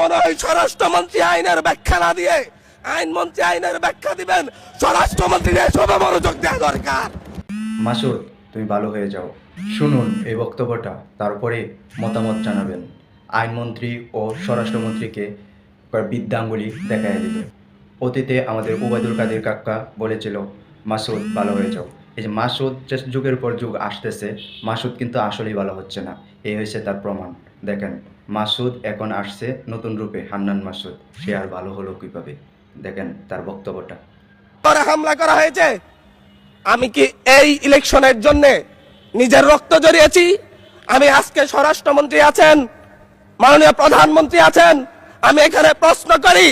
মনে হয় স্বরাষ্ট্রমন্ত্রী আইনের ব্যাখ্যা না দিয়ে আইনমন্ত্রী আইনের ব্যাখ্যা দিবেন, স্বরাষ্ট্রমন্ত্রীর এসবে মনোযোগ দেওয়া দরকার। মাসুদ, তুমি ভালো হয়ে যাও। শুনুন এই বক্তব্যটা, তারপরে মতামত জানাবেন। আইনমন্ত্রী ও স্বরাষ্ট্রমন্ত্রীকে বিদ্যাঙ্গুলি দেখায় দিল। অতীতে আমাদের ওবায়দুল কাদের কাকা বলেছিল মাসুদ ভালো হয়ে যাও। এই যে মাসুদ যে যুগের পর যুগ আসতেছে, মাসুদ কিন্তু আসলেই ভালো হচ্ছে না। এই হয়েছে তার প্রমাণ। দেখেন, মাসুদ এখন আসছে নতুন রূপে, হান্নান মাসুদ। সে আর ভালো হলো কীভাবে? দেখেন তার বক্তব্যটা। পরে হামলা করা হয়েছে। আমি কি এই ইলেকশনের জন্য নিজের রক্ত জড়িয়েছি? আমি আজকে স্বরাষ্ট্রমন্ত্রী আছেন, মাননীয় প্রধানমন্ত্রী আছেন, আমি এখানে প্রশ্ন করি,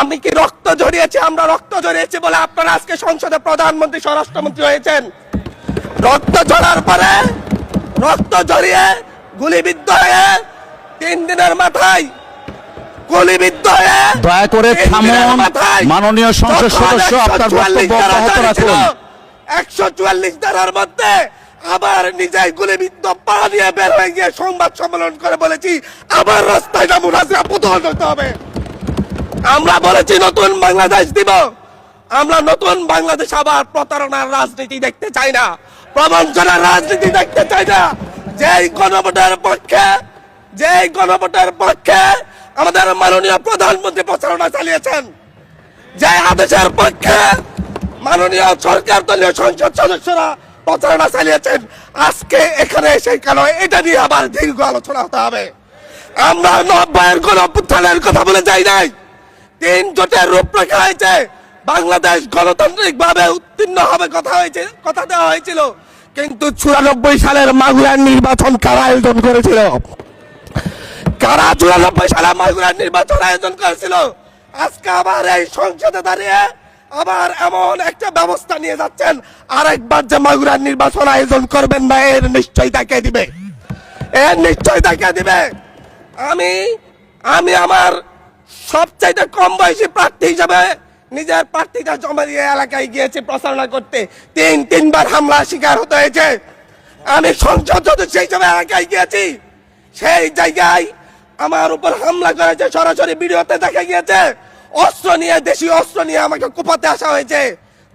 আমি কি রক্ত জড়িয়েছি? আমরা রক্ত জড়িয়েছি বলে আপনারা আজকে সংসদে প্রধানমন্ত্রী স্বরাষ্ট্রমন্ত্রী হয়েছেন। রক্ত ঝরার পরে, রক্ত জড়িয়ে গুলিবিদ্ধ হয়ে 3 দিনের মাথায় গুলিবিদ্ধ হয়ে, দয়া করে থামুন। মাননীয় সংসদ সদস্য, আপনার বক্তব্য অব্যাহত রাখুন। 144 ধারার মধ্যে আবার নিজেই গুলিবিদ্ধ পা দিয়ে বের হয়ে গিয়ে সংবাদ সম্মেলন করে বলেছি আবার রাস্তায় নামুন, হাসিনা পতন হতে হবে। আমরা বলেছি নতুন বাংলাদেশ দিব। আমরা নতুন বাংলাদেশ আবার প্রতারণার রাজনীতি দেখতে চাই না, প্রবঞ্চনার রাজনীতি দেখতে চাই না। যেই গণভোটের পক্ষে আমাদের মাননীয় প্রধানমন্ত্রী প্রচারণা চালিয়েছেন, যে আদেশের পক্ষে মাননীয় সরকার দলীয় সংসদ সদস্যরা প্রচারণা চালিয়েছেন, আজকে এখানে এসে কেন এটা নিয়ে আবার দীর্ঘ আলোচনা হতে হবে? আমরা 90-এর গণঅভ্যুত্থানের কথা বলে যাই নাই। 3 জোটের রূপরেখা হয়েছে, বাংলাদেশ গণতান্ত্রিক ভাবে উত্তীর্ণ হবে কথা দেওয়া হয়েছিল, কিন্তু 94 সালের মাগুরার নির্বাচন কারা আয়োজন করেছিল? কারা 94 সালে মাগুরার নির্বাচন আয়োজন করেছিল? আজকে আবার এই সংসদে দাঁড়িয়ে আবার এমন একটা ব্যবস্থা নিয়ে যাচ্ছেন, আরেকবার যে মাগুরার নির্বাচন আয়োজন করবেন না, এর নিশ্চয়তা কে দিবে? আমি আমার সবচাইতে কম বয়সী প্রার্থী হিসাবে নিজের প্রার্থীটা জমা দিয়ে এলাকায় গিয়েছি প্রচারণা করতে। 3বার হামলা শিকার হতে হয়েছে। আমি সংসদ সদস্য হিসাবে এলাকায় গিয়েছি, সেই জায়গায় আমার উপর হামলা করেছে, সরাসরি ভিডিওতে দেখা গিয়েছে। অস্ত্র নিয়ে, দেশীয় অস্ত্র নিয়ে আমাকে কোপাতে আসা হয়েছে।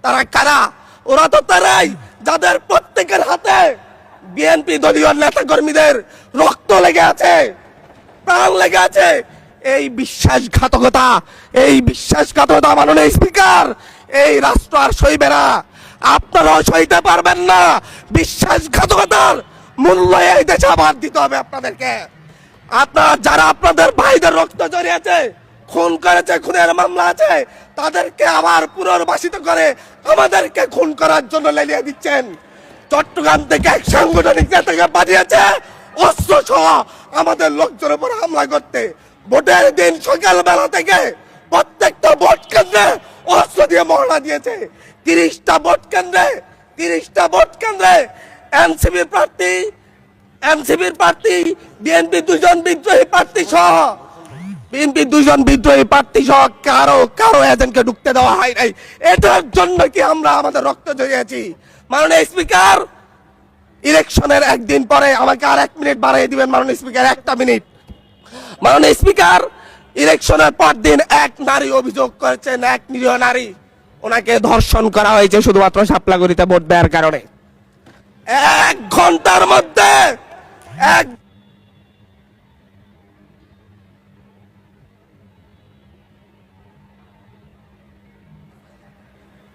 তারা কারা? ওরা তো তারাই যাদের প্রত্যেকের হাতে বিএনপি দলীয় নেতা কর্মীদের রক্ত লেগে আছে, প্রাণ লেগে আছে। এই বিশ্বাসঘাতকতা মাননীয় স্পিকার, এই রাষ্ট্র আর সইবে না। আপনারাও সইতে পারবেন না। বিশ্বাসঘাতকতার মূল্য এই দেশে আবার দিতে হবে আপনাদেরকে। যারা আপনাদের ভাইদের রক্ত জড়িয়েছে, খুন করেছে, খুনের মামলা আছে, তাদেরকে আবার পুনর্বাসিত করে আমাদেরকে খুন করার জন্য লেলিয়ে দিচ্ছেন। চট্টগ্রাম থেকে এক সাংগঠনিক নেতাকে পাঠিয়েছে অস্ত্র সহ আমাদের লোকজনের উপর হামলা করতে। ভোটের দিন সকালবেলা থেকে প্রত্যেকটা ভোট কেন্দ্রে অস্ত্র দিয়ে মহড়া দিয়েছে। 30টা ভোট কেন্দ্রে এনসিপির প্রার্থী, বিএনপি 2 জন বিদ্রোহী প্রার্থী সহ কারো এজেন্টকে ঢুকতে দেওয়া হয় নাই। এটার জন্য কি আমরা আমাদের রক্ত জড়িয়েছি? মাননীয় স্পিকার, ইলেকশনের একদিন পরে আমাকে আর 1 মিনিট বাড়িয়ে দিবেন মাননীয় স্পিকার, 1টা মিনিট। মাননীয় স্পিকার, ইলেকশনের পর দিন এক নারী অভিযোগ করেছেন, এক নিরীহ নারী, ওনাকে ধর্ষণ করা হয়েছে শুধুমাত্র শাপলাগুড়িতে ভোট দেওয়ার কারণে। 1 ঘন্টার মধ্যে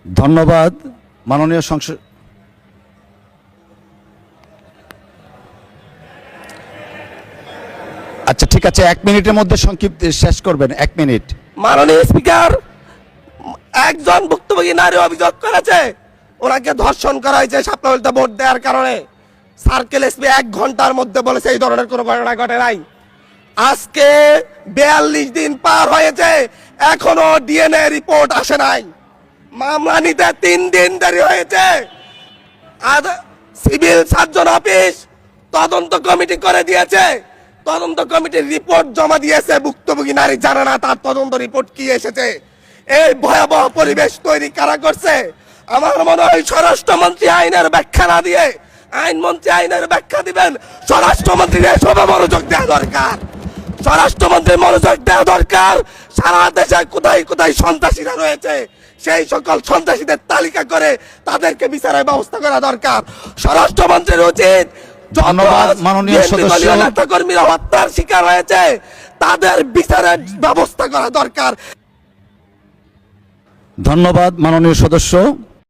ধন্যবাদ মাননীয় সংসদ। আচ্ছা, ঠিক আছে, 1 মিনিটের মধ্যে সংক্ষিপ্ত শেষ করবেন। 1 মিনিট। মাননীয় স্পিকার, একজন ভুক্তভোগী নারী অভিযোগ করেছে ওনাকে ধর্ষণ করা হয়েছে শাপলাগুড়িতে ভোট দেওয়ার কারণে। সার্কেল এসপি 1 ঘন্টার মধ্যে বলেছে এই ধরনের কোনো ঘটনা ঘটে নাই। আজকে 42 দিন পার হয়েছে, এখনো ডিএনএ রিপোর্ট আসে নাই। মামলা নিতে 3 দিন দেরি হয়েছে। সিভিল সার্জন অফিস তদন্ত কমিটি করে দিয়েছে, তদন্ত কমিটির রিপোর্ট জমা দিয়েছে। ভুক্তভোগী নারী জানে না তার তদন্ত রিপোর্ট কি এসেছে। এই ভয়াবহ পরিবেশ তৈরি কারা করছে? আমার মনে হয় স্বরাষ্ট্রমন্ত্রী আইনের ব্যাখ্যা না দিয়ে আইনমন্ত্রী আইনের ব্যাখ্যা দিবেন, স্বরাষ্ট্রমন্ত্রীর এসবে মনোযোগ দেওয়া দরকার। স্বরাষ্ট্রমন্ত্রী মনোযোগ দেওয়া দরকার। সারা দেশে কোথায় কোথায় সন্ত্রাসীরা রয়েছে সেই সকল সন্ত্রাসীদের তালিকা করে তাদেরকে বিচারের ব্যবস্থা করা দরকার। স্বরাষ্ট্রমন্ত্রীর উচিত ধন্যবাদ মাননীয় সদস্য। নেতা কর্মীরা হত্যার শিকার হয়েছে তাদের বিচারের ব্যবস্থা করা দরকার। ধন্যবাদ মাননীয় সদস্য।